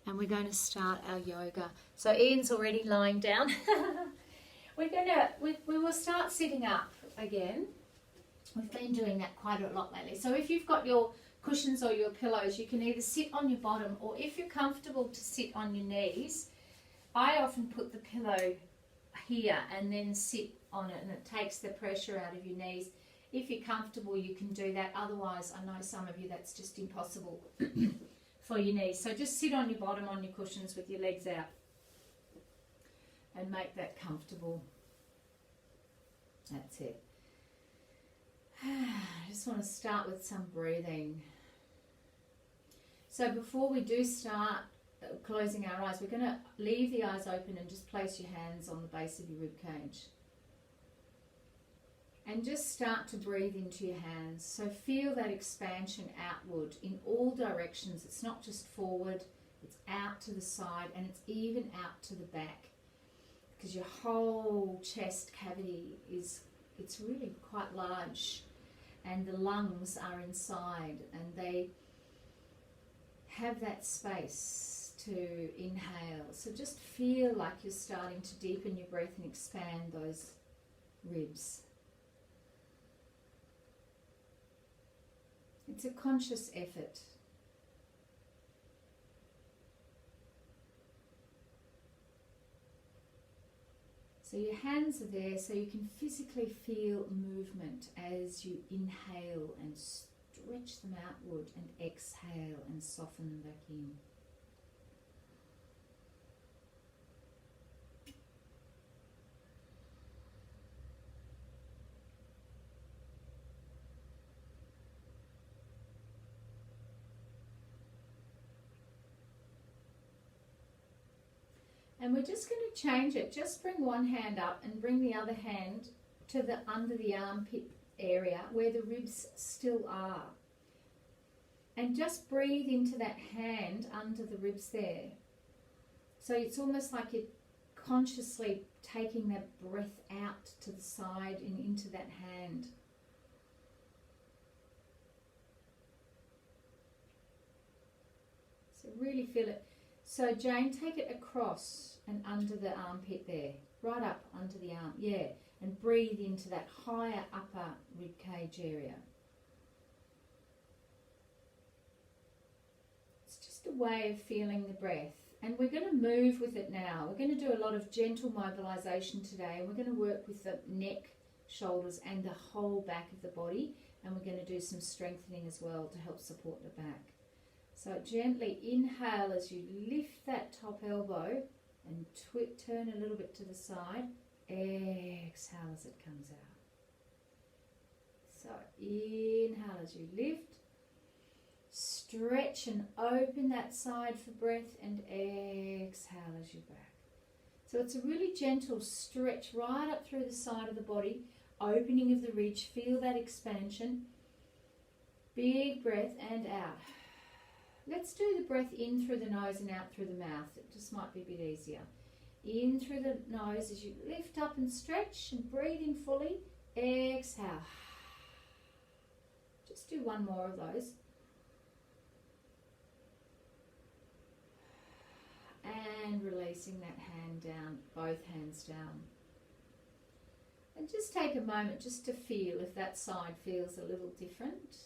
and we're going to start our yoga. So Ian's already lying down. We will start sitting up again. We've been doing that quite a lot lately. So if you've got your cushions or your pillows, you can either sit on your bottom, or if you're comfortable to sit on your knees, I often put the pillow here and then sit on it, and it takes the pressure out of your knees. If you're comfortable, you can do that. Otherwise, I know some of you that's just impossible for your knees. So just sit on your bottom on your cushions with your legs out and make that comfortable. That's it. I just want to start with some breathing. So before we do start closing our eyes, we're going to leave the eyes open and just place your hands on the base of your rib cage. And just start to breathe into your hands. So feel that expansion outward in all directions. It's not just forward, it's out to the side, and it's even out to the back. Because your whole chest cavity it's really quite large, and the lungs are inside, and they have that space to inhale. So just feel like you're starting to deepen your breath and expand those ribs. It's a conscious effort. So your hands are there so you can physically feel movement as you inhale and stretch them outward, and exhale and soften them back in. And we're just going to change it. Just bring one hand up and bring the other hand to the under the armpit area where the ribs still are. And just breathe into that hand under the ribs there. So it's almost like you're consciously taking that breath out to the side and into that hand. So really feel it. So Jane, take it across and under the armpit there, right up under the arm, yeah, and breathe into that higher upper rib cage area. It's just a way of feeling the breath, and we're going to move with it now. We're going to do a lot of gentle mobilization today, and we're going to work with the neck, shoulders, and the whole back of the body, and we're going to do some strengthening as well to help support the back. So gently inhale as you lift that top elbow and turn a little bit to the side. Exhale as it comes out. So inhale as you lift. Stretch and open that side for breath, and exhale as you back. So it's a really gentle stretch right up through the side of the body, opening of the ridge. Feel that expansion. Big breath and out. Let's do the breath in through the nose and out through the mouth. It just might be a bit easier. In through the nose as you lift up and stretch and breathe in fully. Exhale. Just do one more of those. And releasing that hand down, both hands down. And just take a moment just to feel if that side feels a little different.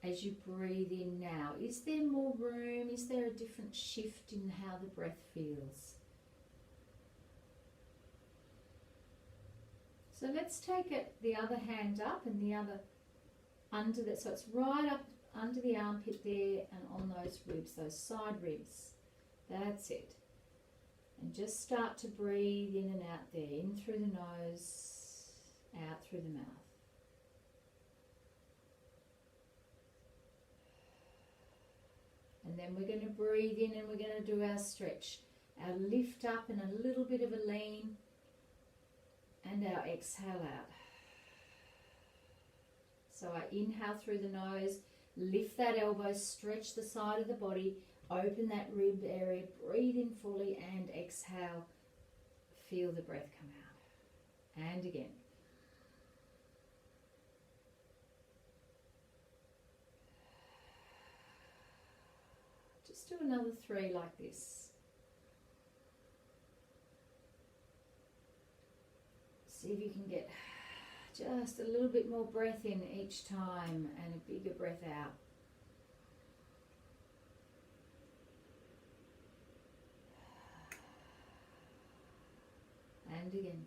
As you breathe in now, is there more room? Is there a different shift in how the breath feels? So let's take it, the other hand up and the other under that. So it's right up under the armpit there and on those ribs, those side ribs. That's it. And just start to breathe in and out there, in through the nose, out through the mouth. And then we're going to breathe in and we're going to do our stretch. Our lift up and a little bit of a lean. And our exhale out. So I inhale through the nose, lift that elbow, stretch the side of the body, open that rib area, breathe in fully, and exhale. Feel the breath come out. And again. Let's do another 3 like this. See if you can get just a little bit more breath in each time and a bigger breath out. And again.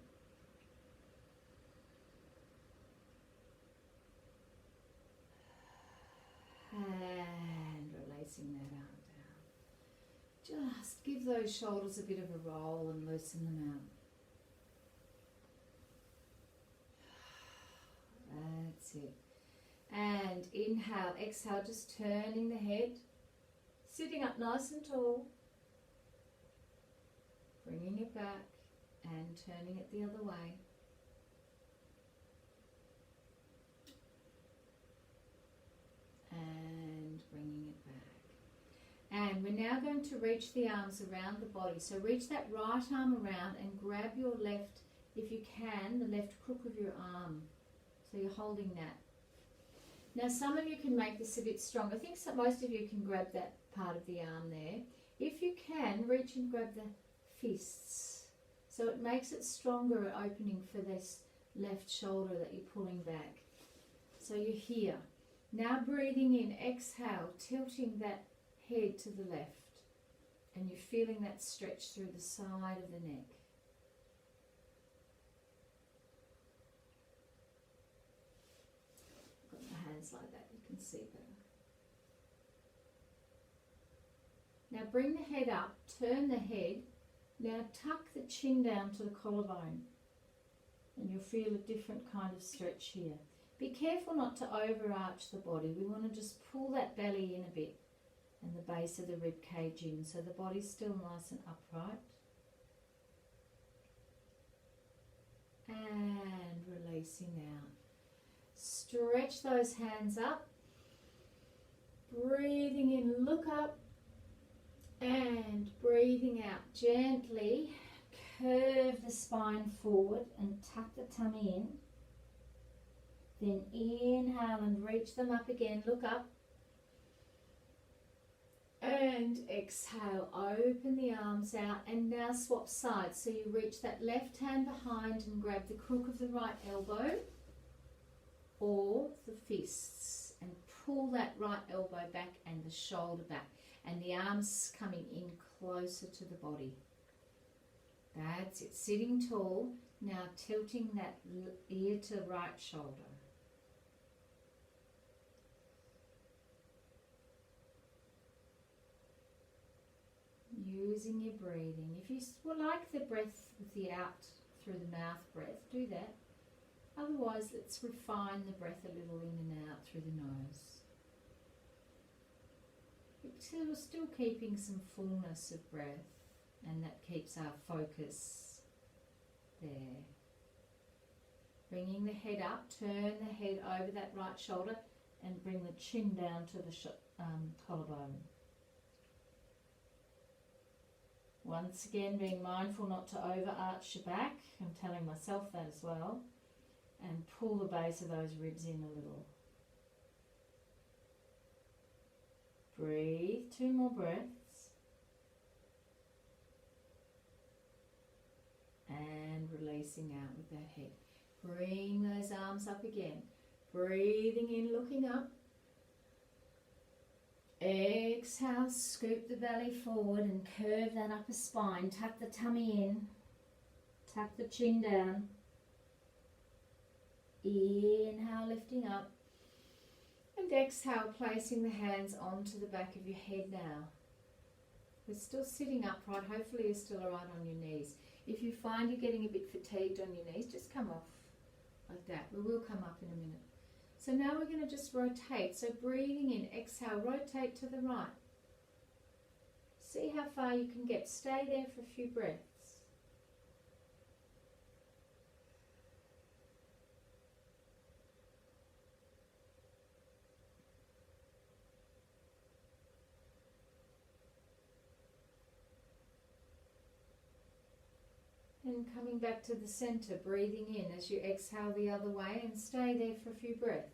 And releasing that arm down. Just give those shoulders a bit of a roll and loosen them out. That's it. And inhale, exhale, just turning the head, sitting up nice and tall, bringing it back and turning it the other way. And bringing it back. And we're now going to reach the arms around the body. So reach that right arm around and grab your left, if you can, the left crook of your arm. So you're holding that. Now some of you can make this a bit strong. I think most of you can grab that part of the arm there. If you can, reach and grab the fists. So it makes it stronger opening for this left shoulder that you're pulling back. So you're here. Now breathing in, exhale, tilting that head to the left. And you're feeling that stretch through the side of the neck. Got my hands like that, you can see better. Now bring the head up, turn the head. Now tuck the chin down to the collarbone. And you'll feel a different kind of stretch here. Be careful not to overarch the body. We want to just pull that belly in a bit and the base of the rib cage in so the body's still nice and upright. And releasing out. Stretch those hands up. Breathing in, look up. And breathing out gently. Curve the spine forward and tuck the tummy in. Then inhale and reach them up again, look up. And exhale, open the arms out and now swap sides. So you reach that left hand behind and grab the crook of the right elbow or the fists and pull that right elbow back and the shoulder back and the arms coming in closer to the body. That's it, sitting tall, now tilting that ear to right shoulder. Using your breathing. If you like the breath with the out through the mouth breath, do that. Otherwise, let's refine the breath a little in and out through the nose. But we're still keeping some fullness of breath, and that keeps our focus there. Bringing the head up, turn the head over that right shoulder and bring the chin down to the collarbone. Once again, being mindful not to overarch your back. I'm telling myself that as well. And pull the base of those ribs in a little. Breathe, 2 more breaths. And releasing out with that head. Bring those arms up again. Breathing in, looking up. Exhale, scoop the belly forward and curve that upper spine. Tuck the tummy in. Tuck the chin down. Inhale, lifting up. And exhale, placing the hands onto the back of your head now. We're still sitting upright. Hopefully you're still alright on your knees. If you find you're getting a bit fatigued on your knees, just come off like that. We will come up in a minute. So now we're going to just rotate. So breathing in, exhale, rotate to the right. See how far you can get. Stay there for a few breaths. And coming back to the center, breathing in as you exhale the other way and stay there for a few breaths.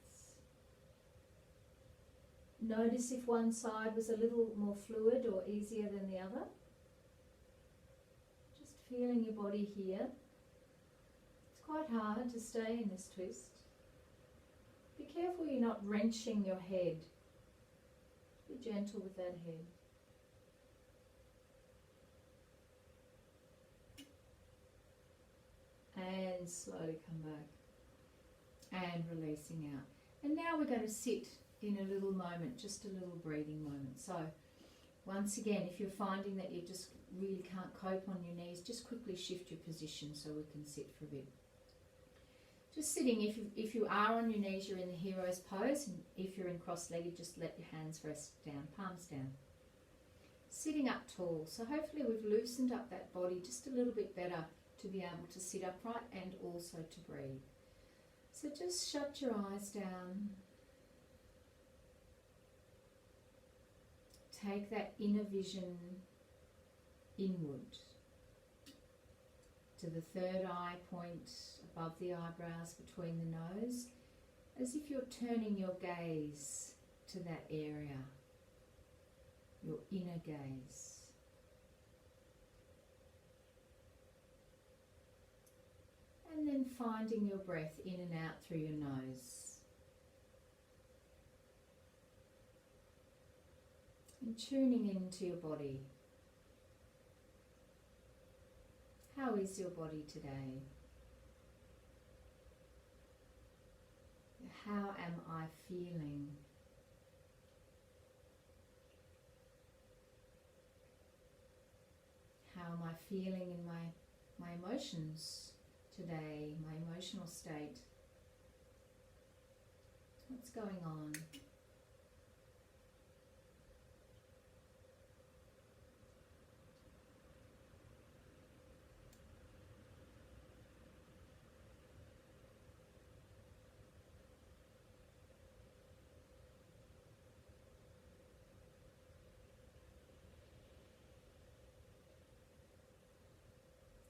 Notice if one side was a little more fluid or easier than the other. Just feeling your body here. It's quite hard to stay in this twist. Be careful you're not wrenching your head. Be gentle with that head. And slowly come back. And releasing out. And now we're going to sit in a little moment, just a little breathing moment. So once again, if you're finding that you just really can't cope on your knees, just quickly shift your position so we can sit for a bit. Just sitting, if you are on your knees, you're in the hero's pose, and if you're in cross-legged, just let your hands rest down, palms down. Sitting up tall, so hopefully we've loosened up that body just a little bit better to be able to sit upright and also to breathe. So just shut your eyes down. Take that inner vision inward to the third eye point above the eyebrows, between the nose, as if you're turning your gaze to that area, your inner gaze. And then finding your breath in and out through your nose. And tuning into your body. How is your body today? How am I feeling? How am I feeling in my emotions today, my emotional state? What's going on?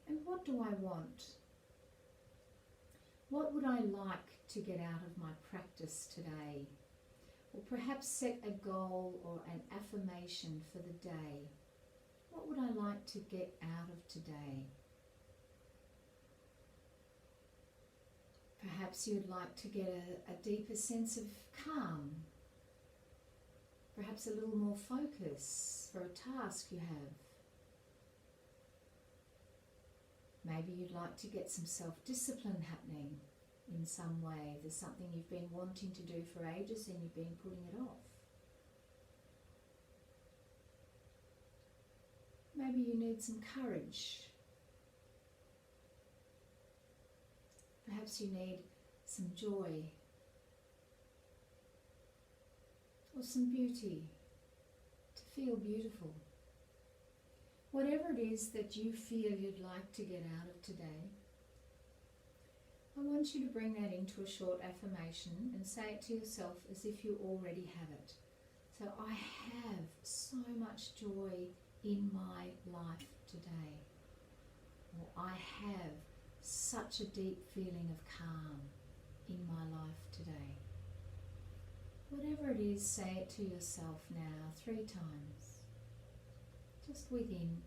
And what do I want? What would I like to get out of my practice today? Or perhaps set a goal or an affirmation for the day. What would I like to get out of today? Perhaps you'd like to get a deeper sense of calm. Perhaps a little more focus for a task you have. Maybe you'd like to get some self-discipline happening in some way. There's something you've been wanting to do for ages and you've been putting it off. Maybe you need some courage. Perhaps you need some joy or some beauty, to feel beautiful. Whatever it is that you feel you'd like to get out of today, I want you to bring that into a short affirmation and say it to yourself as if you already have it. So I have so much joy in my life today. Or I have such a deep feeling of calm in my life today. Whatever it is, say it to yourself now 3 times. Just within.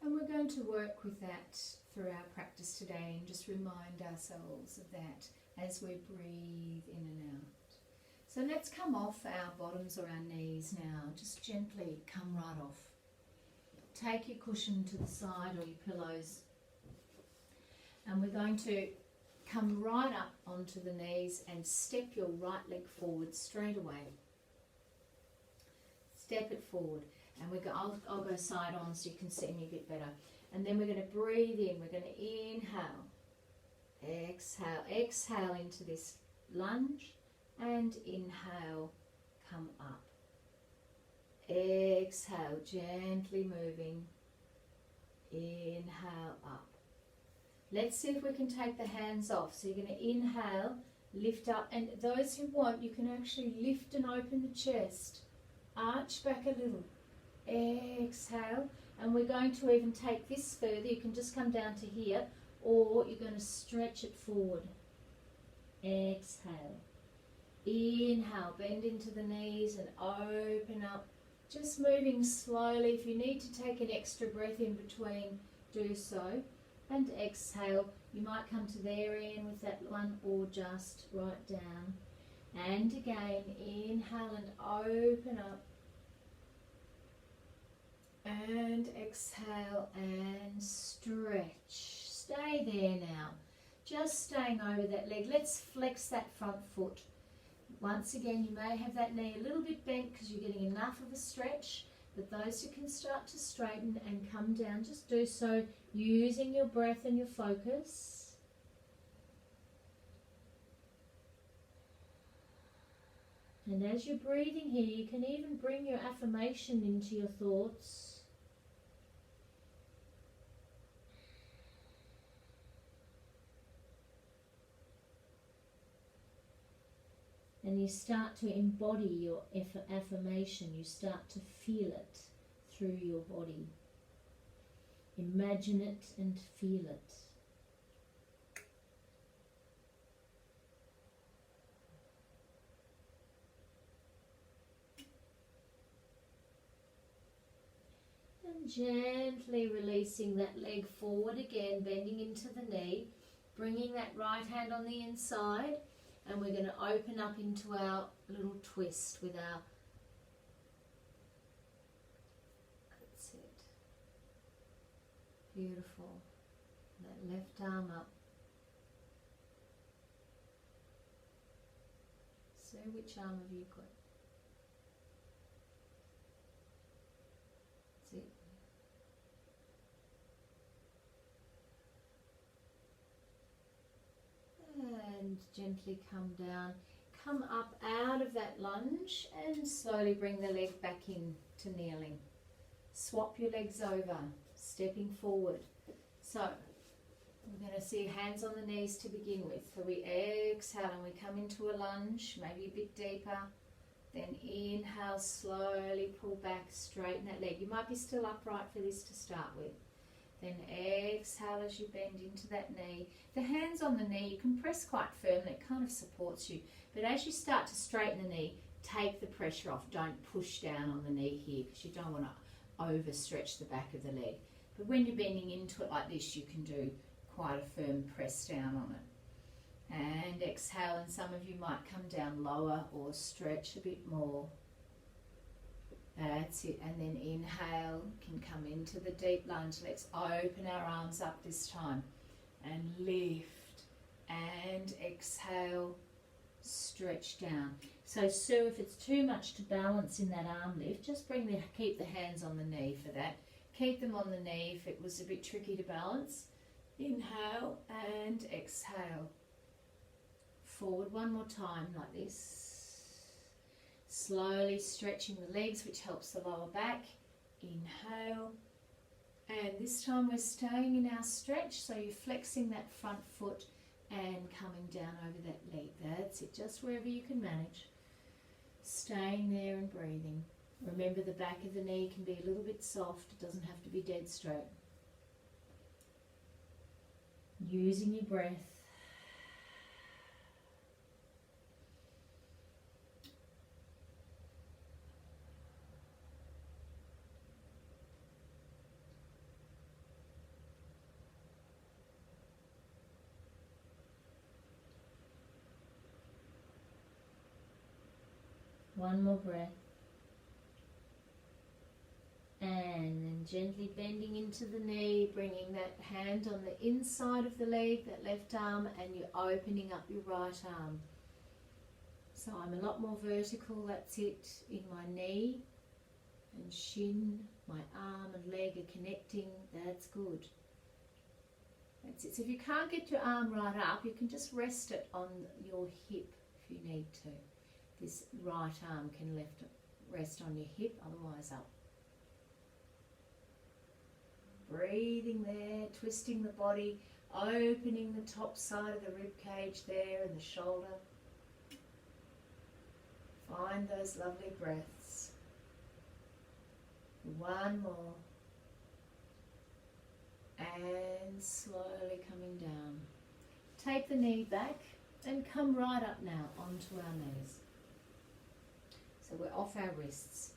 And we're going to work with that through our practice today and just remind ourselves of that as we breathe in and out. So let's come off our bottoms or our knees now. Just gently come right off. Take your cushion to the side or your pillows. And we're going to come right up onto the knees and step your right leg forward straight away. Step it forward. And I'll go side on so you can see me a bit better. And then we're going to breathe in. We're going to inhale. Exhale, exhale into this lunge and inhale, come up. Exhale, gently moving. Inhale up. Let's see if we can take the hands off. So you're going to inhale, lift up, and those who want, you can actually lift and open the chest. Arch back a little. Exhale, and we're going to even take this further. You can just come down to here, or you're going to stretch it forward. Exhale. Inhale, bend into the knees and open up. Just moving slowly. If you need to take an extra breath in between, do so. And exhale. You might come to their end with that one, or just right down. And again, inhale and open up. And exhale and stretch. Stay there now. Just staying over that leg. Let's flex that front foot. Once again, you may have that knee a little bit bent because you're getting enough of a stretch, but those who can start to straighten and come down, just do so using your breath and your focus. And as you're breathing here, you can even bring your affirmation into your thoughts. And you start to embody your affirmation. You start to feel it through your body. Imagine it and feel it. And gently releasing that leg forward again, bending into the knee, bringing that right hand on the inside. And we're going to open up into our little twist with our, that's it, beautiful, that left arm up. So which arm have you got? That's it. And gently come down, come up out of that lunge and slowly bring the leg back in to kneeling. Swap your legs over, stepping forward. So we're going to see hands on the knees to begin with. So we exhale and we come into a lunge, maybe a bit deeper. Then inhale, slowly pull back, straighten that leg. You might be still upright for this to start with. Then exhale as you bend into that knee. The hands on the knee, you can press quite firmly, it kind of supports you. But as you start to straighten the knee, take the pressure off. Don't push down on the knee here because you don't want to overstretch the back of the leg. But when you're bending into it like this, you can do quite a firm press down on it. And exhale, and some of you might come down lower or stretch a bit more. That's it, and then inhale, can come into the deep lunge. Let's open our arms up this time and lift, and exhale, stretch down. So Sue, if it's too much to balance in that arm lift, just keep the hands on the knee for that. Keep them on the knee if it was a bit tricky to balance. Inhale and exhale. Forward one more time like this. Slowly stretching the legs, which helps the lower back. Inhale. And this time we're staying in our stretch, so you're flexing that front foot and coming down over that leg. That's it, just wherever you can manage. Staying there and breathing. Remember, the back of the knee can be a little bit soft. It doesn't have to be dead straight. Using your breath. One more breath. And then gently bending into the knee, bringing that hand on the inside of the leg, that left arm, and you're opening up your right arm. So I'm a lot more vertical, that's it, in my knee and shin, my arm and leg are connecting, that's good. That's it. So if you can't get your arm right up, you can just rest it on your hip if you need to. This right arm can rest on your hip, otherwise up. Breathing there, twisting the body, opening the top side of the rib cage there and the shoulder. Find those lovely breaths. One more. And slowly coming down. Take the knee back and come right up now onto our knees. So we're off our wrists.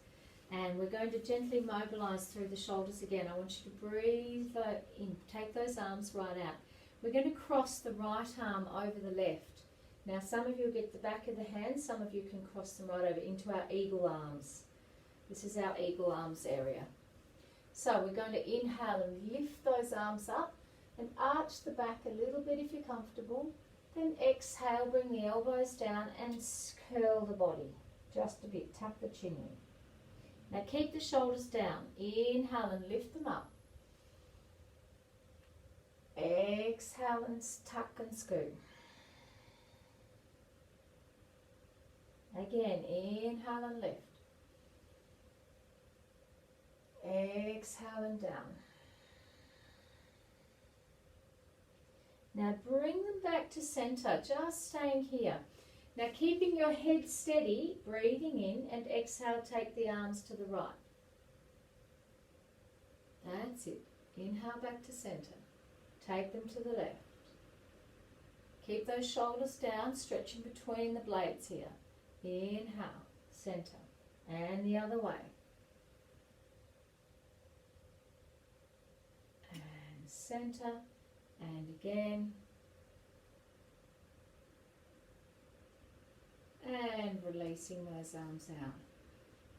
And we're going to gently mobilise through the shoulders again. I want you to breathe in. Take those arms right out. We're going to cross the right arm over the left. Now some of you will get the back of the hand, some of you can cross them right over into our eagle arms. This is our eagle arms area. So we're going to inhale and lift those arms up and arch the back a little bit if you're comfortable. Then exhale, bring the elbows down and curl the body just a bit. Tuck the chin in. Now keep the shoulders down. Inhale and lift them up. Exhale and tuck and scoot. Again, inhale and lift. Exhale and down. Now bring them back to center, just staying here. Now keeping your head steady, breathing in, and exhale, take the arms to the right. That's it. Inhale back to center. Take them to the left. Keep those shoulders down, stretching between the blades here. Inhale, center, and the other way. And center, and again. And releasing those arms out.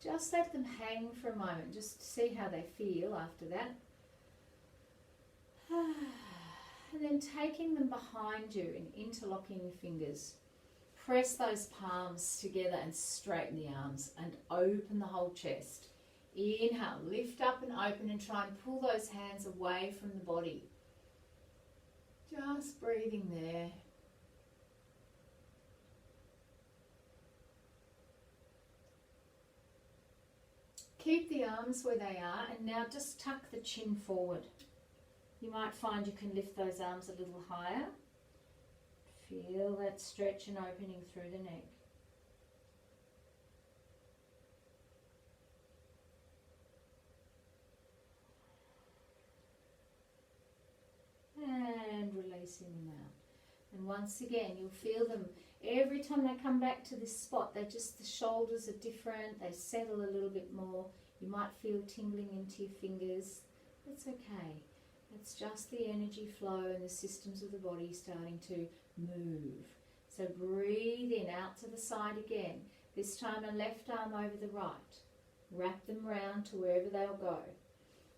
Just let them hang for a moment, just to see how they feel after that. And then taking them behind you and interlocking your fingers. Press those palms together and straighten the arms and open the whole chest. Inhale, lift up and open and try and pull those hands away from the body. Just breathing there. Keep the arms where they are and now just tuck the chin forward. You might find you can lift those arms a little higher. Feel that stretch and opening through the neck. And releasing them out. And once again, you'll feel them every time they come back to this spot. The shoulders are different. They settle a little bit more. You might feel tingling into your fingers. That's okay. It's just the energy flow and the systems of the body starting to move. So breathe in, out to the side again. This time a left arm over the right. Wrap them round to wherever they'll go.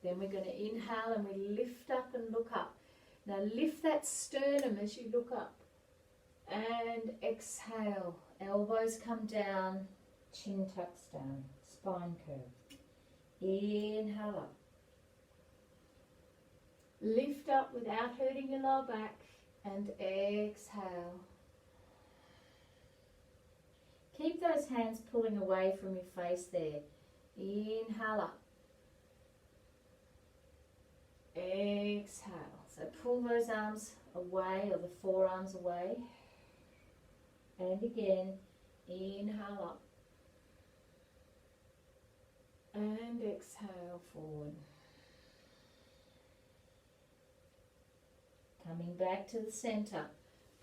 Then we're going to inhale and we lift up and look up. Now lift that sternum as you look up. And exhale. Elbows come down, chin tucks down, spine curve. Inhale up. Lift up without hurting your lower back and exhale. Keep those hands pulling away from your face there. Inhale up. Exhale. So pull those arms away, or the forearms away. And again, inhale up. And exhale forward. Coming back to the center,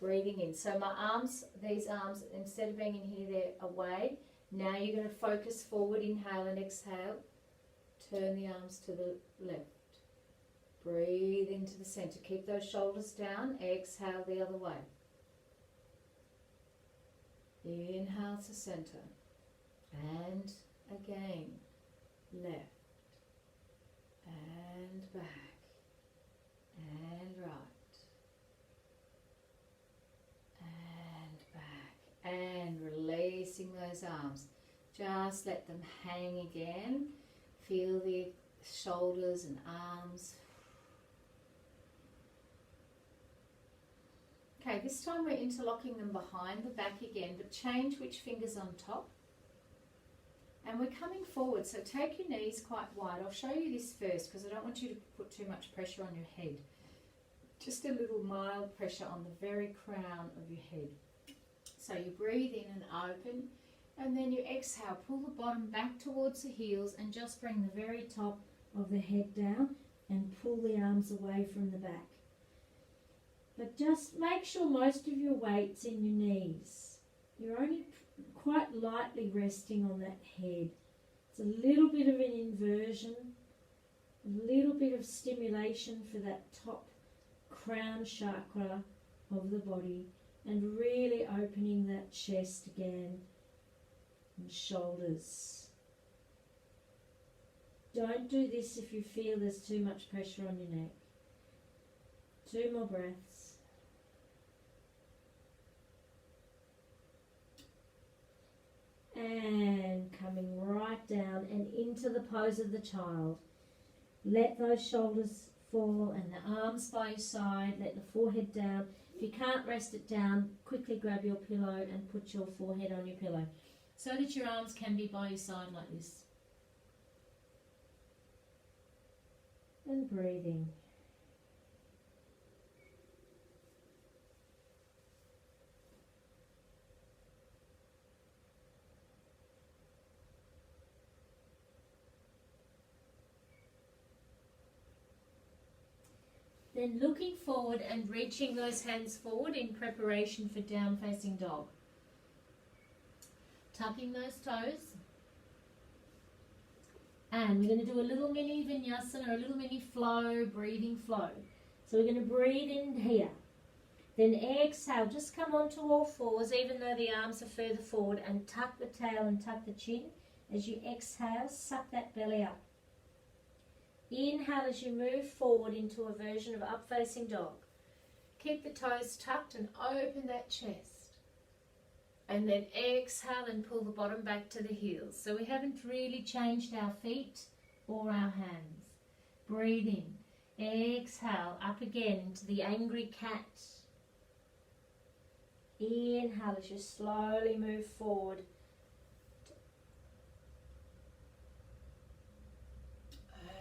breathing in. So my arms, these arms, instead of being in here, they're away. Now you're going to focus forward, inhale and exhale. Turn the arms to the left. Breathe into the center. Keep those shoulders down. Exhale the other way. Inhale to center. And again, left. And back. And right. And releasing those arms. Just let them hang again. Feel the shoulders and arms. Okay, this time we're interlocking them behind the back again, but change which finger's on top. And we're coming forward, so take your knees quite wide. I'll show you this first because I don't want you to put too much pressure on your head. Just a little mild pressure on the very crown of your head. So you breathe in and open, and then you exhale, pull the bottom back towards the heels and just bring the very top of the head down and pull the arms away from the back. But just make sure most of your weight's in your knees. You're only quite lightly resting on that head. It's a little bit of an inversion, a little bit of stimulation for that top crown chakra of the body, and really opening that chest again and shoulders. Don't do this if you feel there's too much pressure on your neck. 2 more breaths. And coming right down and into the pose of the child. Let those shoulders fall and the arms by your side. Let the forehead down. If you can't rest it down, quickly grab your pillow and put your forehead on your pillow so that your arms can be by your side like this. And breathing. Then looking forward and reaching those hands forward in preparation for down facing dog. Tucking those toes. And we're going to do a little mini vinyasa, a little mini flow, breathing flow. So we're going to breathe in here. Then exhale, just come onto all fours even though the arms are further forward, and tuck the tail and tuck the chin. As you exhale, suck that belly up. Inhale as you move forward into a version of up facing dog. Keep the toes tucked and open that chest. And then exhale and pull the bottom back to the heels. So we haven't really changed our feet or our hands. Breathe in. Exhale, up again into the angry cat. Inhale as you slowly move forward.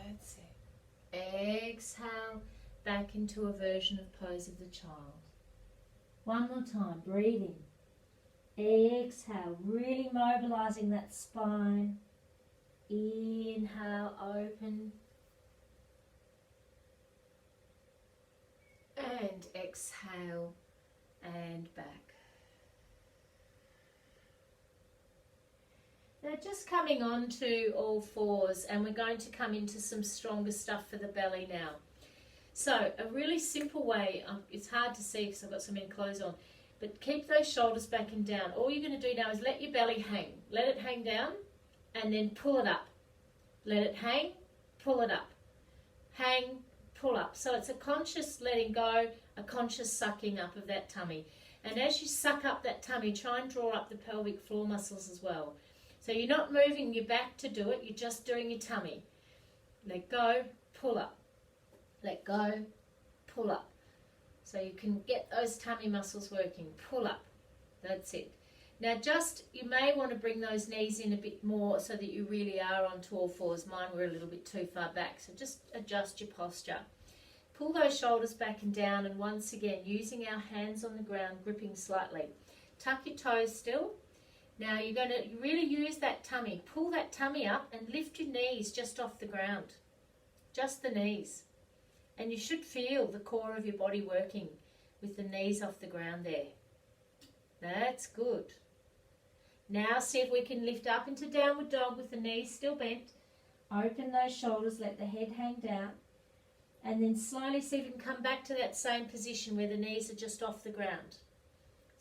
That's it. Exhale, back into a version of pose of the child. One more time, breathe in. Exhale, really mobilizing that spine. Inhale, open. And exhale, and back. Now just coming on to all fours, and we're going to come into some stronger stuff for the belly now. So a really simple way, it's hard to see because I've got so many clothes on, but keep those shoulders back and down. All you're going to do now is let your belly hang. Let it hang down and then pull it up. Let it hang, pull it up. Hang, pull up. So it's a conscious letting go, a conscious sucking up of that tummy. And as you suck up that tummy, try and draw up the pelvic floor muscles as well. So you're not moving your back to do it, you're just doing your tummy. Let go, pull up. Let go, pull up. So you can get those tummy muscles working. Pull up. That's it. Now you may want to bring those knees in a bit more so that you really are onto all fours. Mine were a little bit too far back, so just adjust your posture. Pull those shoulders back and down, and once again, using our hands on the ground, gripping slightly. Tuck your toes still. Now you're going to really use that tummy. Pull that tummy up and lift your knees just off the ground. Just the knees. And you should feel the core of your body working with the knees off the ground there. That's good. Now see if we can lift up into downward dog with the knees still bent. Open those shoulders, let the head hang down. And then slowly see if you can come back to that same position where the knees are just off the ground.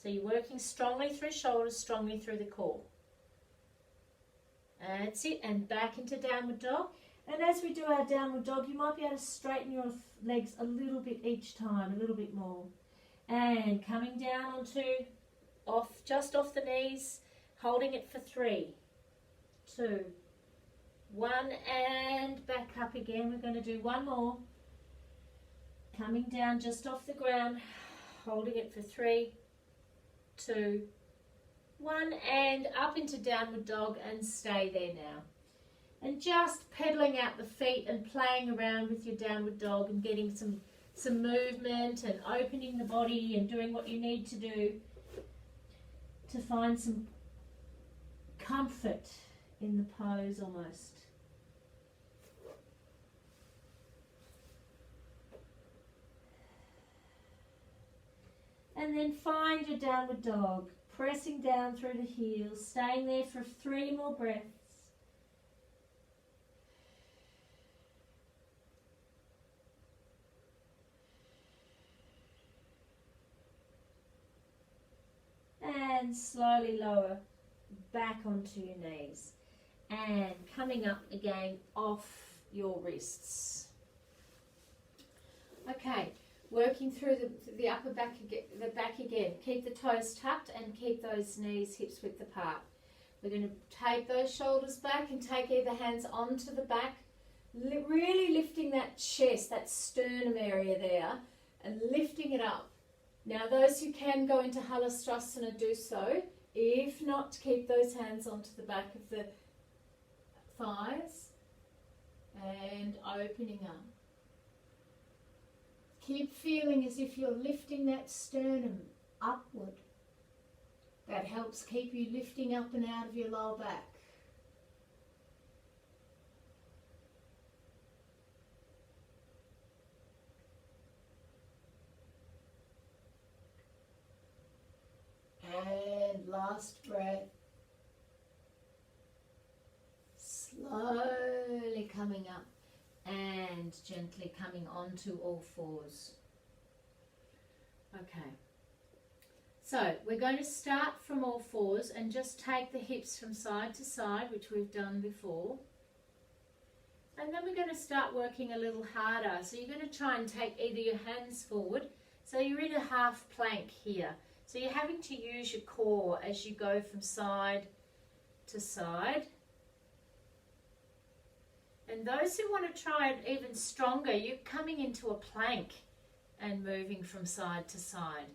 So you're working strongly through shoulders, strongly through the core. That's it. And back into downward dog. And as we do our downward dog, you might be able to straighten your legs a little bit each time, a little bit more. And coming down onto, just off the knees, holding it for 3, 2, 1, and back up again. We're going to do one more. Coming down just off the ground, holding it for 3, 2, 1, and up into downward dog, and stay there now. And just pedaling out the feet and playing around with your downward dog and getting some movement and opening the body and doing what you need to do to find some comfort in the pose almost. And then find your downward dog, pressing down through the heels, staying there for 3 more breaths. And slowly lower back onto your knees. And coming up again off your wrists. Okay, working through the upper back again, the back again. Keep the toes tucked and keep those knees hips width apart. We're going to take those shoulders back and take either hands onto the back, really lifting that chest, that sternum area there, and lifting it up. Now those who can go into Halastrasana do so. If not, keep those hands onto the back of the thighs and opening up. Keep feeling as if you're lifting that sternum upward. That helps keep you lifting up and out of your lower back. And last breath. Slowly coming up and gently coming onto all fours. Okay. So we're going to start from all fours and just take the hips from side to side, which we've done before. And then we're going to start working a little harder. So you're going to try and take either your hands forward. So you're in a half plank here. So you're having to use your core as you go from side to side. And those who want to try it even stronger, you're coming into a plank and moving from side to side.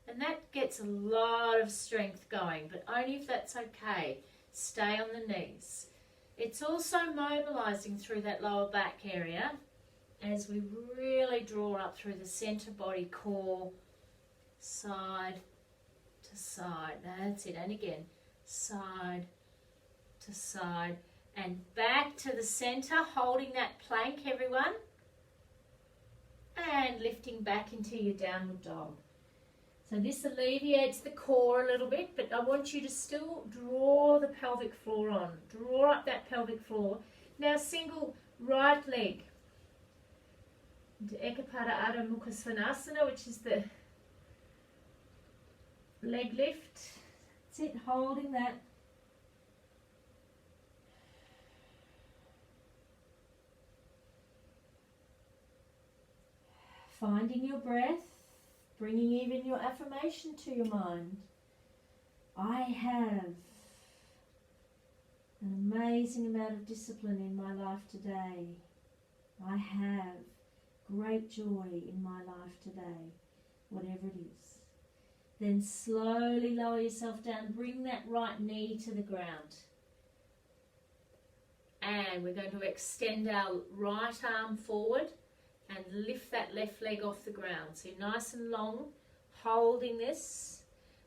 And that gets a lot of strength going, but only if that's okay. Stay on the knees. It's also mobilizing through that lower back area as we really draw up through the center body, core, side to side. That's it. And again, side to side. And back to the center, holding that plank, everyone. And lifting back into your downward dog. So this alleviates the core a little bit, but I want you to still draw the pelvic floor on. Draw up that pelvic floor. Now single right leg into Ekapada Adho Mukha Svanasana, which is the leg lift. That's it, holding that. Finding your breath, bringing even your affirmation to your mind. I have an amazing amount of discipline in my life today. I have great joy in my life today, whatever it is. Then slowly lower yourself down, bring that right knee to the ground. And we're going to extend our right arm forward and lift that left leg off the ground. So nice and long, holding this,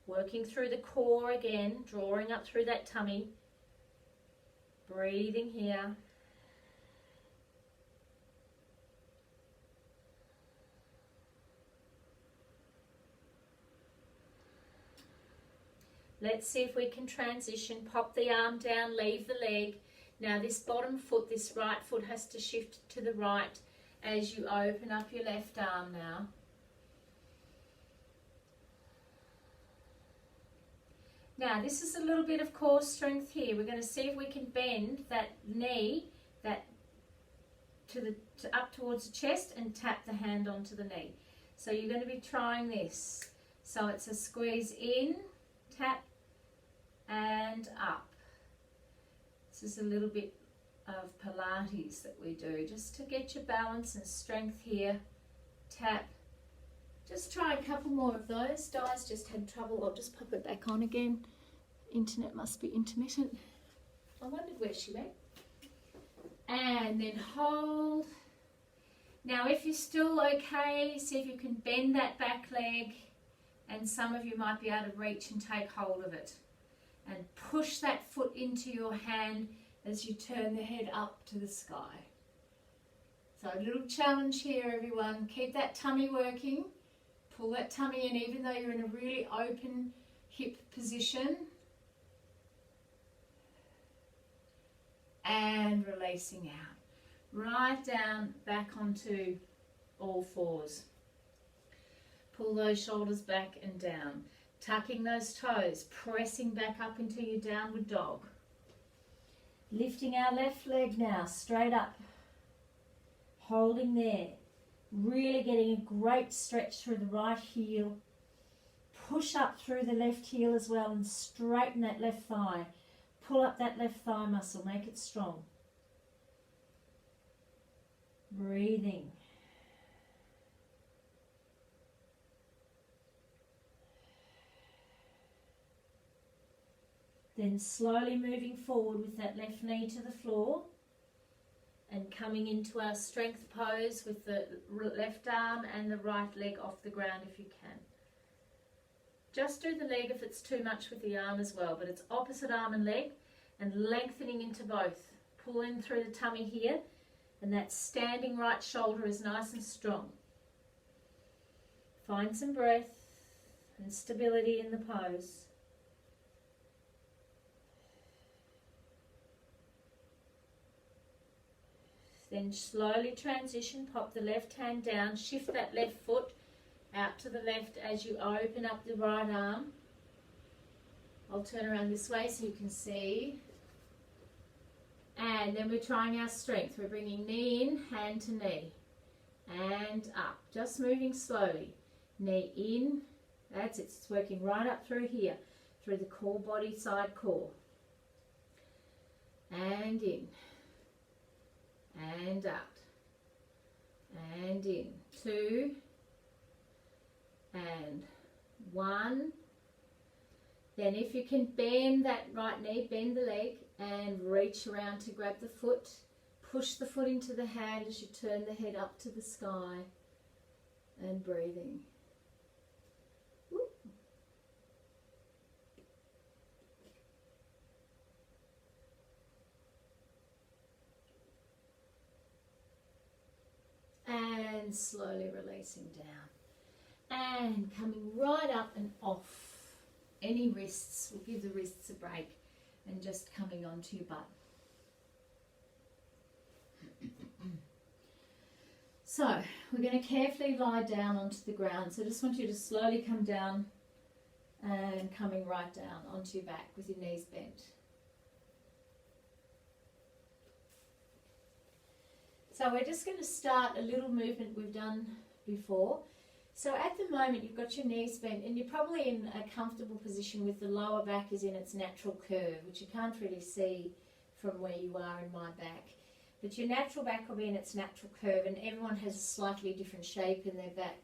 working through the core again, drawing up through that tummy, breathing here. Let's see if we can transition. Pop the arm down, leave the leg. Now this bottom foot, this right foot has to shift to the right as you open up your left arm now. Now this is a little bit of core strength here. We're going to see if we can bend that knee up towards the chest and tap the hand onto the knee. So you're going to be trying this. So it's a squeeze in, tap and up. This is a little bit of Pilates that we do just to get your balance and strength here. Tap Just try a couple more of those. Di's just had trouble. I'll just pop it back on again. Internet must be intermittent. I wondered where she went. And then hold. Now if you're still okay, see if you can bend that back leg, and some of you might be able to reach and take hold of it. And push that foot into your hand as you turn the head up to the sky. So a little challenge here, everyone. Keep that tummy working. Pull that tummy in even though you're in a really open hip position. And releasing out. Right down, back onto all fours. Pull those shoulders back and down. Tucking those toes, pressing back up into your downward dog. Lifting our left leg now, straight up. Holding there. Really getting a great stretch through the right heel. Push up through the left heel as well and straighten that left thigh. Pull up that left thigh muscle, make it strong. Breathing. Then slowly moving forward with that left knee to the floor and coming into our strength pose with the left arm and the right leg off the ground if you can. Just do the leg if it's too much with the arm as well, but it's opposite arm and leg and lengthening into both. Pull in through the tummy here, and that standing right shoulder is nice and strong. Find some breath and stability in the pose. Then slowly transition, pop the left hand down, shift that left foot out to the left as you open up the right arm. I'll turn around this way so you can see. And then we're trying our strength. We're bringing knee in, hand to knee, and up. Just moving slowly. Knee in, that's it. It's working right up through here, through the core body, side core. And in. And out. And in. 2. And 1. Then if you can bend that right knee, bend the leg and reach around to grab the foot. Push the foot into the hand as you turn the head up to the sky and breathing. Whoop. And slowly releasing down. And coming right up and off. Any wrists, we'll give the wrists a break, and just coming onto your butt. So we're going to carefully lie down onto the ground. So I just want you to slowly come down and coming right down onto your back with your knees bent. So we're just going to start a little movement we've done before. So at the moment you've got your knees bent and you're probably in a comfortable position with the lower back is in its natural curve, which you can't really see from where you are in my back. But your natural back will be in its natural curve, and everyone has a slightly different shape in their back.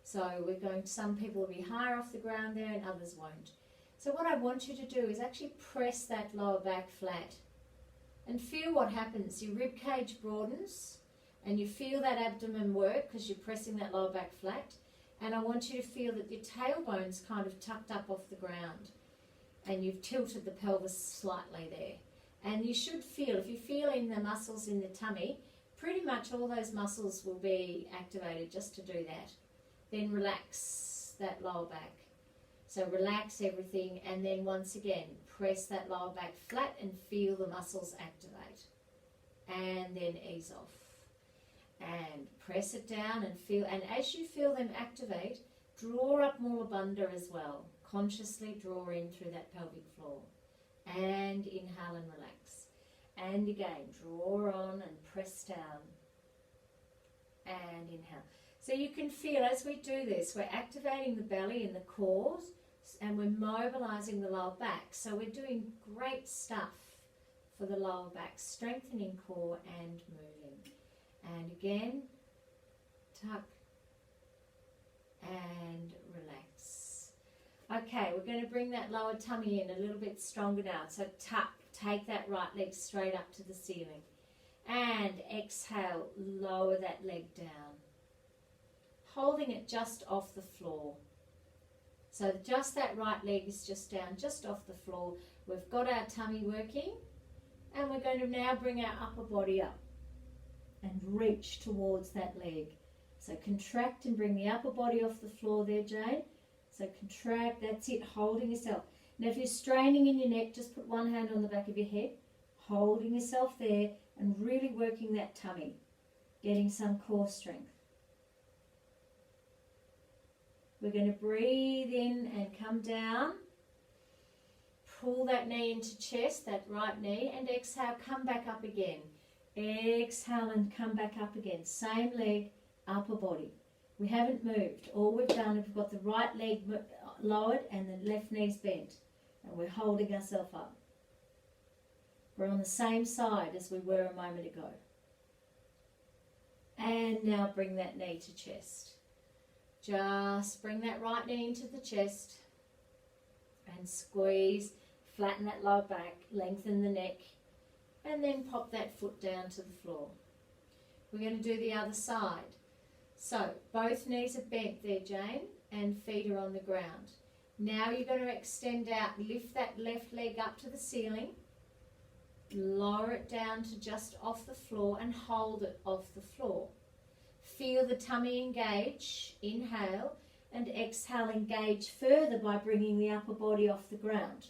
So some people will be higher off the ground there and others won't. So what I want you to do is actually press that lower back flat and feel what happens. Your rib cage broadens and you feel that abdomen work because you're pressing that lower back flat. And I want you to feel that your tailbone's kind of tucked up off the ground and you've tilted the pelvis slightly there. And you should feel, if you feel in the muscles in the tummy, pretty much all those muscles will be activated just to do that. Then relax that lower back. So relax everything, and then once again, press that lower back flat and feel the muscles activate. And then ease off. And press it down and feel, and as you feel them activate, draw up Mula Bandha as well. Consciously draw in through that pelvic floor. And inhale and relax. And again, draw on and press down. And inhale. So you can feel as we do this, we're activating the belly and the core, and we're mobilizing the lower back. So we're doing great stuff for the lower back, strengthening core and moving. And again, tuck and relax. Okay, we're going to bring that lower tummy in a little bit stronger now. So tuck, take that right leg straight up to the ceiling. And exhale, lower that leg down. Holding it just off the floor. So just that right leg is just down, just off the floor. We've got our tummy working. And we're going to now bring our upper body up and reach towards that leg. So contract and bring the upper body off the floor there, Jane. So contract, that's it, holding yourself. Now if you're straining in your neck, just put one hand on the back of your head, holding yourself there and really working that tummy, getting some core strength. We're going to breathe in and come down. Pull that knee into chest, that right knee, and exhale, come back up again. Exhale and come back up again. Same leg, upper body. We haven't moved. All we've done is we've got the right leg lowered and the left knee's bent. And we're holding ourselves up. We're on the same side as we were a moment ago. And now bring that knee to chest. Just bring that right knee into the chest and squeeze, flatten that lower back, lengthen the neck, and then pop that foot down to the floor. We're going to do the other side. So both knees are bent there, Jane, and feet are on the ground. Now you're going to extend out, lift that left leg up to the ceiling, lower it down to just off the floor and hold it off the floor. Feel the tummy engage, inhale, and exhale, engage further by bringing the upper body off the ground.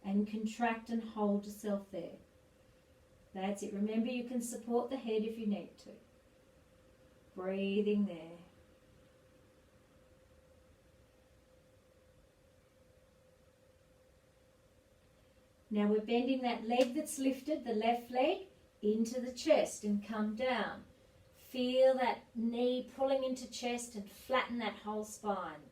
And contract and hold yourself there. That's it. Remember, you can support the head if you need to. Breathing there. Now we're bending that leg that's lifted, the left leg, into the chest and come down. Feel that knee pulling into chest and flatten that whole spine.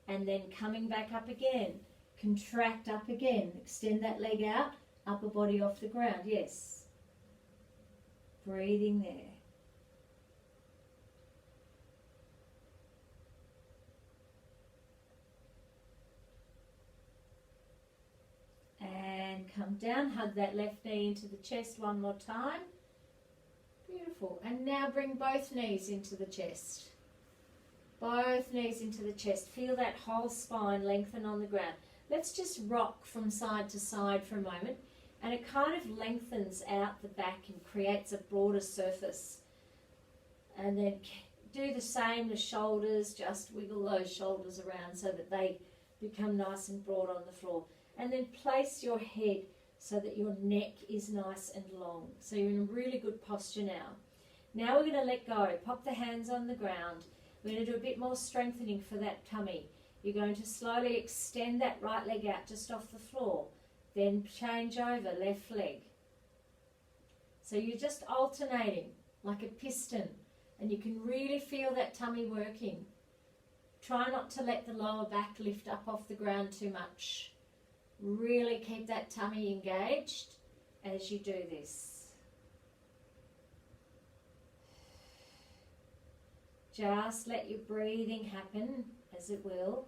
And then coming back up again. Contract up again. Extend that leg out. Upper body off the ground. Yes. Breathing there. And come down. Hug that left knee into the chest one more time. Beautiful. And now bring both knees into the chest. Both knees into the chest. Feel that whole spine lengthen on the ground. Let's just rock from side to side for a moment. And it kind of lengthens out the back and creates a broader surface. And then do the same, the shoulders. Just wiggle those shoulders around so that they become nice and broad on the floor. And then place your head so that your neck is nice and long. So you're in a really good posture now. Now we're going to let go. Pop the hands on the ground. We're going to do a bit more strengthening for that tummy. You're going to slowly extend that right leg out just off the floor. Then change over, left leg. So you're just alternating like a piston. And you can really feel that tummy working. Try not to let the lower back lift up off the ground too much. Really keep that tummy engaged as you do this. Just let your breathing happen as it will.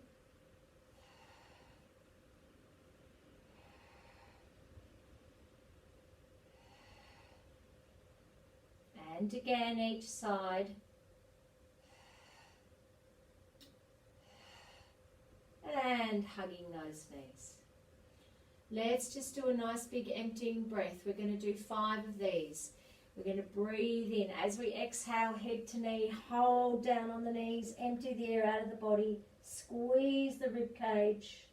And again, each side. And hugging those knees. Let's just do a nice big emptying breath. We're going to do 5 of these. We're going to breathe in. As we exhale, head to knee, hold down on the knees, empty the air out of the body, squeeze the rib cage.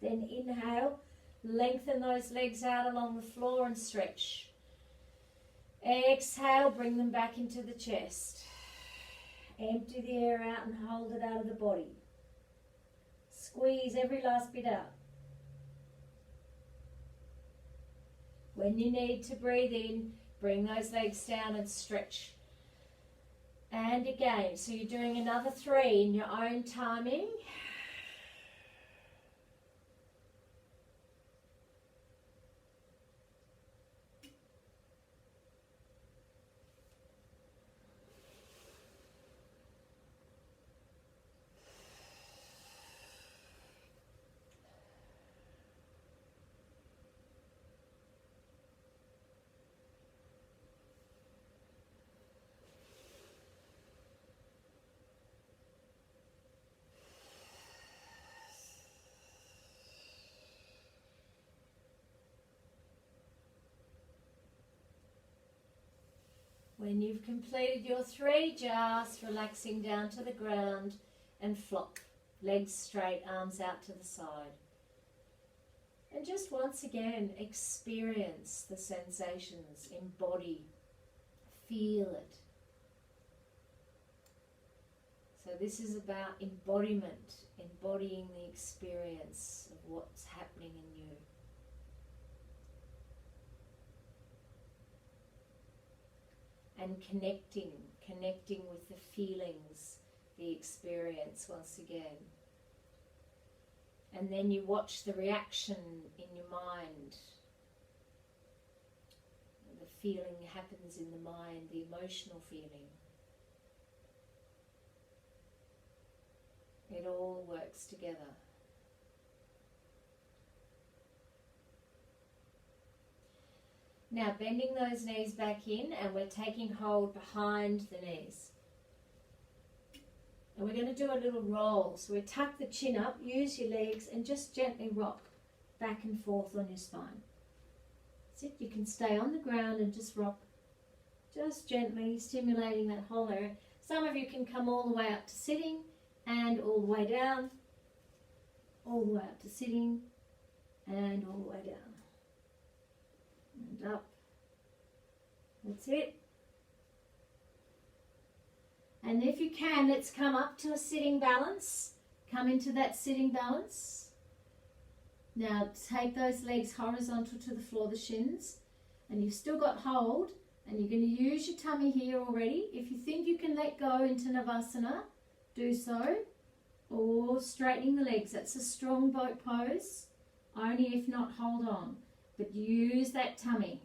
Then inhale, lengthen those legs out along the floor and stretch. Exhale, bring them back into the chest. Empty the air out and hold it out of the body. Squeeze every last bit out. When you need to breathe in, bring those legs down and stretch. And again, so you're doing another 3 in your own timing. When you've completed your 3, just relaxing down to the ground and flop. Legs straight, arms out to the side. And just once again, experience the sensations, embody, feel it. So this is about embodiment, embodying the experience of what's happening in you. And connecting with the feelings, the experience once again. And then you watch the reaction in your mind. The feeling happens in the mind, the emotional feeling. It all works together. Now bending those knees back in, and we're taking hold behind the knees. And we're going to do a little roll. So we tuck the chin up, use your legs, and just gently rock back and forth on your spine. That's it. You can stay on the ground and just rock, just gently stimulating that whole area. Some of you can come all the way up to sitting and all the way down, all the way up to sitting and all the way down. And up. That's it. And if you can, let's come up to a sitting balance. Come into that sitting balance. Now take those legs horizontal to the floor, the shins, and you've still got hold, and you're going to use your tummy here already. If you think you can let go into Navasana, do so, or straightening the legs. That's a strong boat pose. Only if not, hold on. But use that tummy.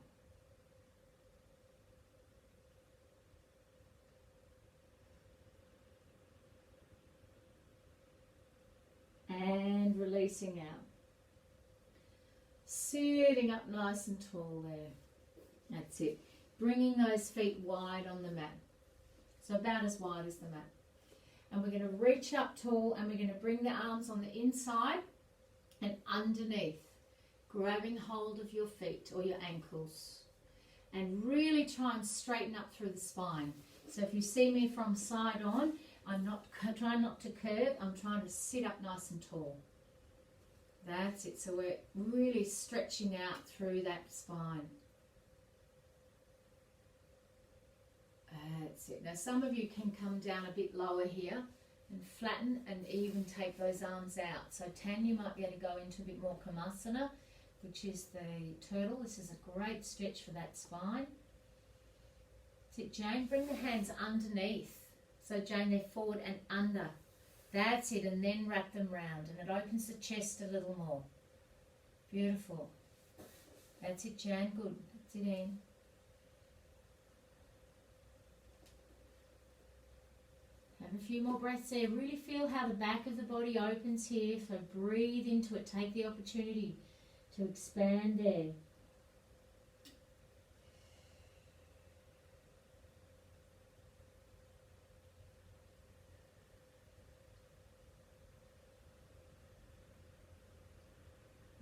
And releasing out. Sitting up nice and tall there. That's it. Bringing those feet wide on the mat. So about as wide as the mat. And we're going to reach up tall, and we're going to bring the arms on the inside and underneath, grabbing hold of your feet or your ankles, and really try and straighten up through the spine. So if you see me from side on, I'm not trying not to curve, I'm trying to sit up nice and tall. That's it. So we're really stretching out through that spine. That's it. Now some of you can come down a bit lower here and flatten and even take those arms out. So Tan, you might be able to go into a bit more Kamasana, which is the turtle. This is a great stretch for that spine. That's it, Jane. Bring the hands underneath. So Jane, they're forward and under. That's it, and then wrap them round, and it opens the chest a little more. Beautiful. That's it, Jane. Good. That's it, Anne. Have a few more breaths there. Really feel how the back of the body opens here. So breathe into it. Take the opportunity to expand there.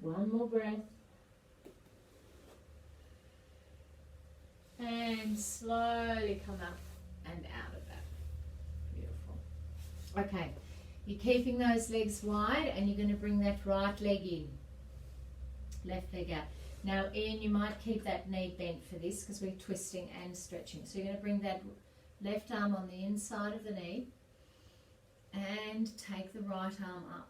One more breath. And slowly come up and out of that. Beautiful. Okay, you're keeping those legs wide, and you're going to bring that right leg in. Left leg out. Now, Ian, you might keep that knee bent for this because we're twisting and stretching. So you're going to bring that left arm on the inside of the knee and take the right arm up.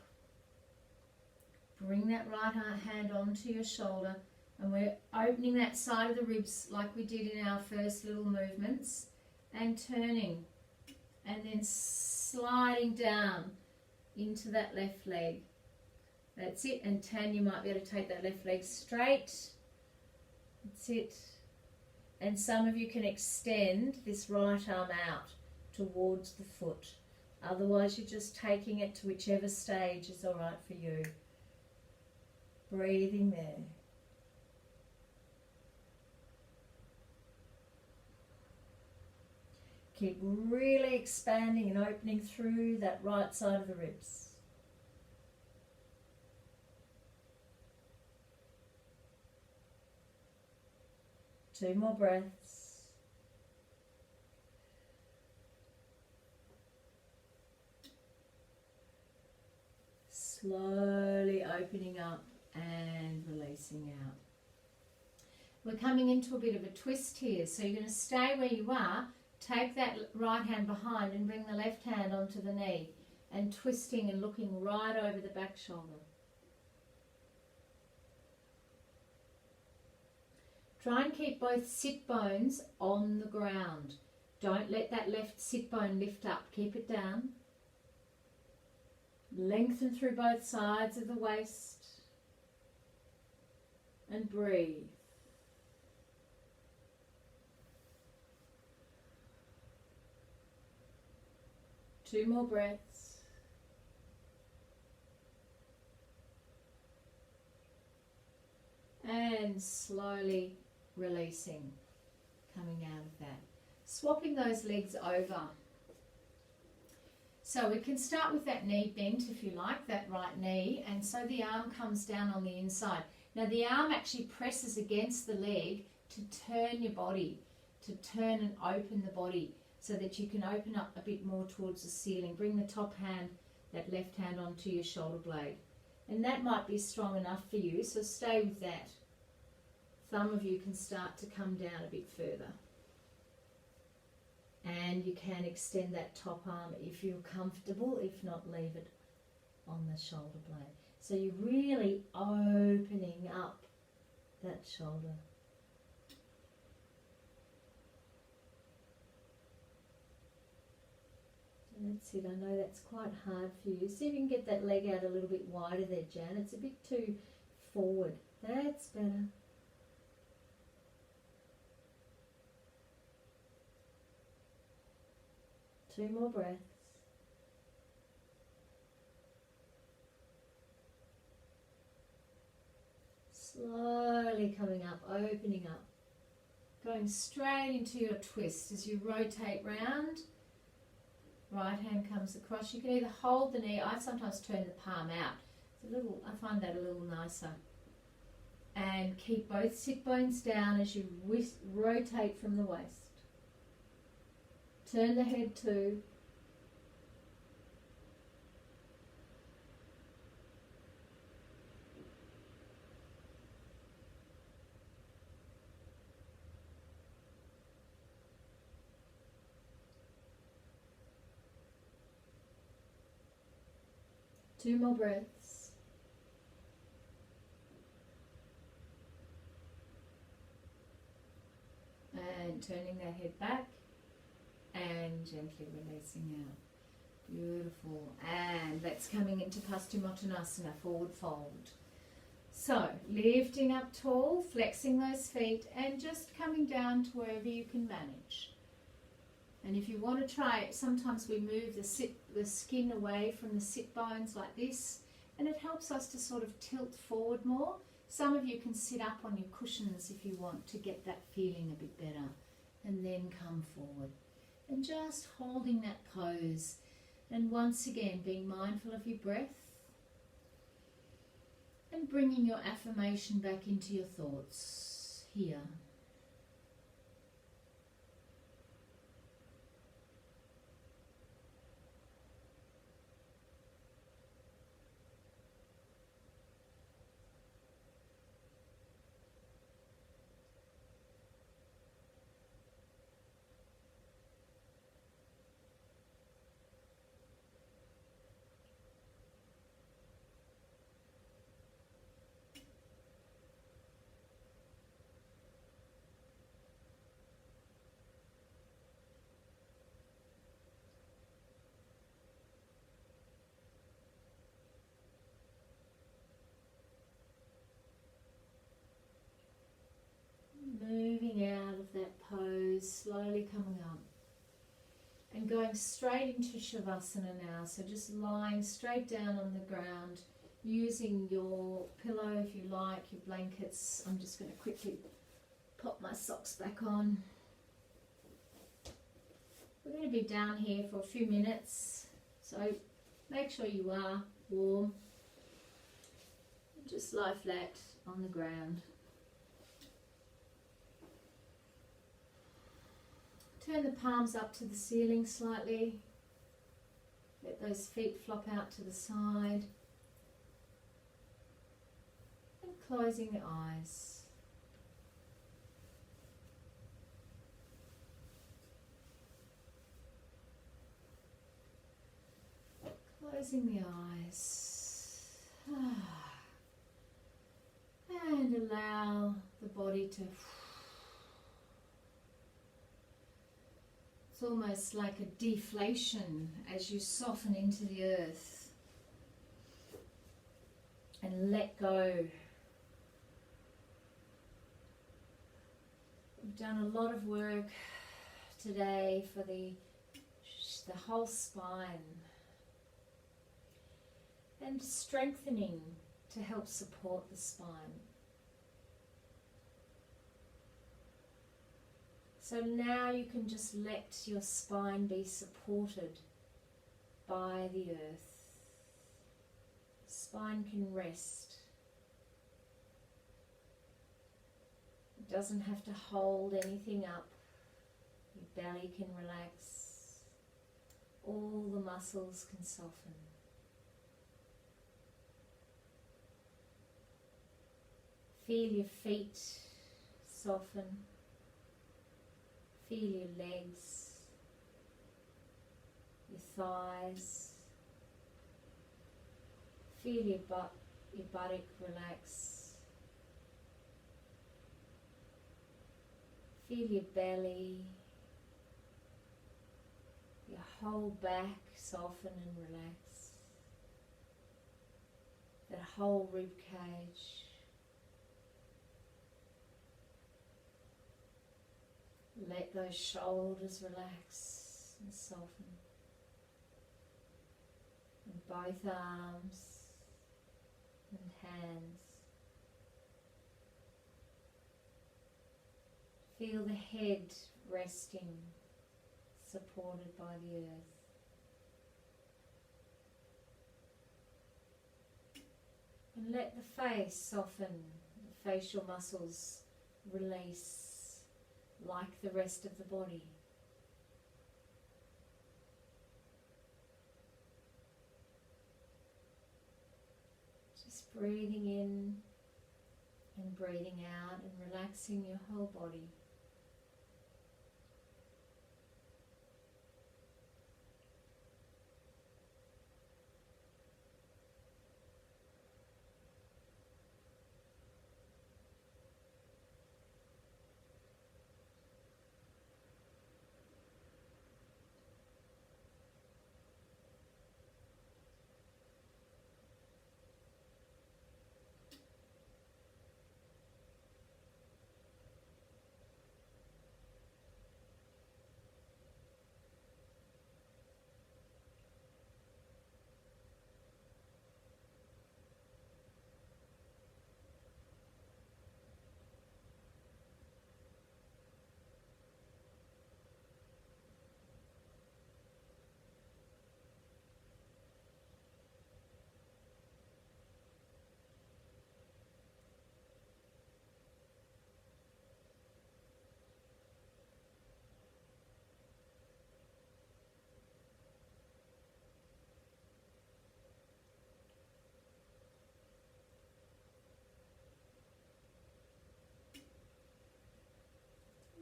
Bring that right hand onto your shoulder, and we're opening that side of the ribs like we did in our first little movements, and turning, and then sliding down into that left leg. That's it. And Tan, you might be able to take that left leg straight. That's it. And some of you can extend this right arm out towards the foot. Otherwise, you're just taking it to whichever stage is all right for you. Breathing there. Keep really expanding and opening through that right side of the ribs. Two more breaths. opening up and releasing out. We're coming into a bit of a twist here, so you're going to stay where you are, take that right hand behind and bring the left hand onto the knee and twisting and looking right over the back shoulder. Try and keep both sit bones on the ground. Don't let that left sit bone lift up, keep it down. Lengthen through both sides of the waist and breathe. Two more breaths. And slowly releasing, coming out of that. Swapping those legs over. So we can start with that knee bent if you like, that right knee, and so the arm comes down on the inside. Now the arm actually presses against the leg to turn your body, to turn and open the body so that you can open up a bit more towards the ceiling. Bring the top hand, that left hand onto your shoulder blade. And that might be strong enough for you, so stay with that. Thumb of you can start to come down a bit further. And you can extend that top arm if you're comfortable, if not leave it on the shoulder blade. So you're really opening up that shoulder. That's it, I know that's quite hard for you. See if you can get that leg out a little bit wider there, Jan. It's a bit too forward. That's better. Two more breaths. Slowly coming up, opening up. Going straight into your twist as you rotate round. Right hand comes across. You can either hold the knee. I sometimes turn the palm out. It's a little, I find that a little nicer. And keep both sit bones down as you rotate from the waist. Turn the head too. Two more breaths. And turning that head back and gently releasing out. Beautiful. And that's coming into Paschimottanasana, forward fold. So lifting up tall, flexing those feet and just coming down to wherever you can manage. And if you want to try it, sometimes we move the skin away from the sit bones like this, and it helps us to sort of tilt forward more. Some of you can sit up on your cushions if you want to get that feeling a bit better, and then come forward. And just holding that pose, and once again being mindful of your breath, and bringing your affirmation back into your thoughts here. Moving out of that pose, slowly coming up and going straight into Shavasana now. So just lying straight down on the ground, using your pillow if you like, your blankets. I'm just going to quickly pop my socks back on. We're going to be down here for a few minutes, so make sure you are warm. Just lie flat on the ground. Turn the palms up to the ceiling slightly. Let those feet flop out to the side. closing the eyes. Closing the eyes. And allow the body to... It's almost like a deflation as you soften into the earth and let go. We've done a lot of work today for the whole spine and strengthening to help support the spine. So now you can just let your spine be supported by the earth. Spine can rest. It doesn't have to hold anything up. Your belly can relax. All the muscles can soften. Feel your feet soften. Feel your legs, your thighs. Feel your buttock relax. Feel your belly, your whole back soften and relax. That whole rib cage. Let those shoulders relax and soften. And both arms and hands. Feel the head resting, supported by the earth. And let the face soften, the facial muscles release like the rest of the body. Just breathing in and breathing out and relaxing your whole body.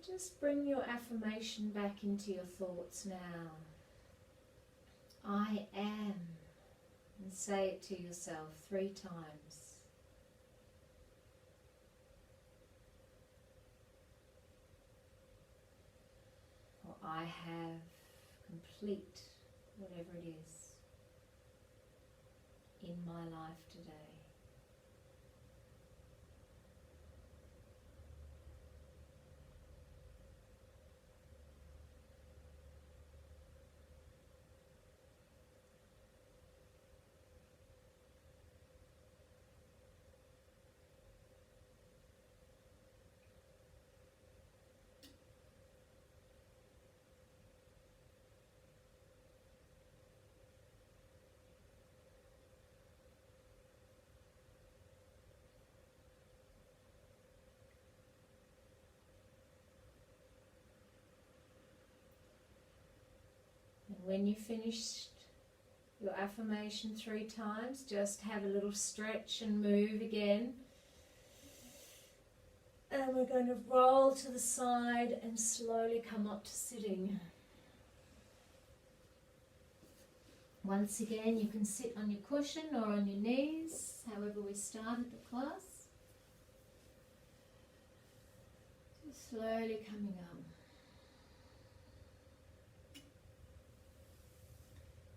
Just bring your affirmation back into your thoughts now. I am. And say it to yourself 3 times. Or I have complete whatever it is in my life today. When you finished your affirmation 3 times, just have a little stretch and move again. And we're going to roll to the side and slowly come up to sitting. Once again, you can sit on your cushion or on your knees, however we started the class. Just slowly coming up.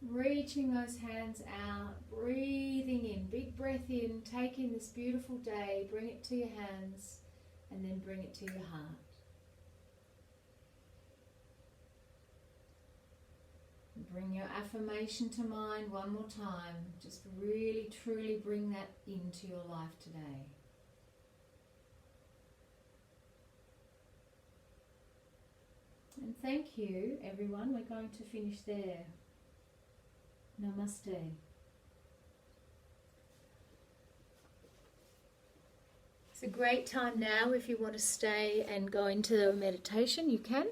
Reaching those hands out, breathing in, big breath in, take in this beautiful day, bring it to your hands, and then bring it to your heart. Bring your affirmation to mind one more time. Just really, truly bring that into your life today. And thank you, everyone. We're going to finish there. Namaste. It's a great time now. If you want to stay and go into the meditation, you can.